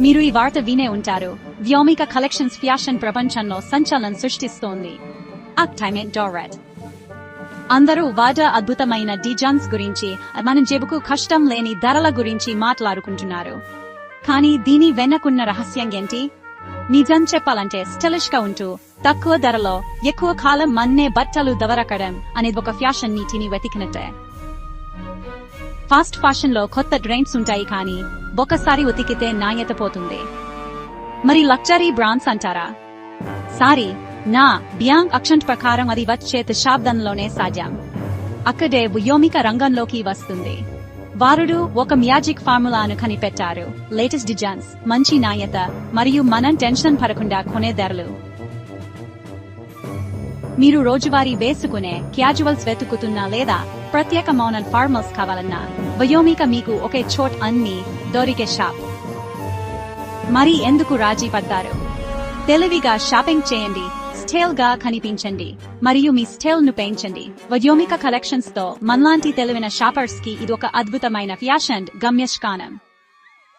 మీరు ఈ వార్త వినే ఉంటారు. వ్యోమిక కలెక్షన్స్ ఫ్యాషన్ ప్రపంచంలో సంచలనం సృష్టిస్తోంది. అందరూ వాడ అద్భుతమైన డిజైన్స్ గురించి, మన జేబుకు కష్టం లేని ధరల గురించి మాట్లాడుకుంటున్నారు. కానీ దీని వెనకున్న రహస్యం ఏంటి? నిజం చెప్పాలంటే స్టైలిష్ గా ఉంటూ తక్కువ ధరలో ఎక్కువ కాలం మన్నే బట్టలు దొరకడం అనేది ఒక ఫ్యాషన్ నీతిని వెతికినట్టే. ఫాస్ట్ ఫ్యాషన్ లో కొత్త ట్రెండ్స్ ఉంటాయి, కానీ ఒకసారి ఉతికితే నాణ్యత పోతుంది. మరి లగ్జరీ బ్రాండ్స్ అంటారా? సారీ, నా బ్యాంక్ అక్షంట్ ప్రకారం అది వచ్చే దశాబ్దంలోనే సాధ్యం. అక్కడే వ్యోమిక రంగంలోకి వస్తుంది. వారుడు ఒక మ్యాజిక్ ఫార్ములాను కనిపెట్టారు. లేటెస్ట్ డిజైన్స్, మంచి నాణ్యత, మరియు మనం టెన్షన్ పడకుండా కొనే ధరలు. మీరు రోజువారీ వేసుకునే క్యాజువల్స్ వెతుకుతున్నా లేదా ప్రత్యేకమైన ఫార్మల్స్ కావాలన్నా వ్యోమిక మీకు ఒకే చోట్ అన్ని దొరికే షాప్. మరి ఎందుకు రాజీ పడ్డారు? తెలివిగా షాపింగ్ చేయండి, స్టైల్ గా కనిపించండి, మరియు మీ స్టైల్ ను పెంచండి. వ్యోమిక కలెక్షన్స్ తో మనలాంటి తెలివైన షాపర్స్ కి ఇది ఒక అద్భుతమైన ఫ్యాషన్ గమ్యస్థానం.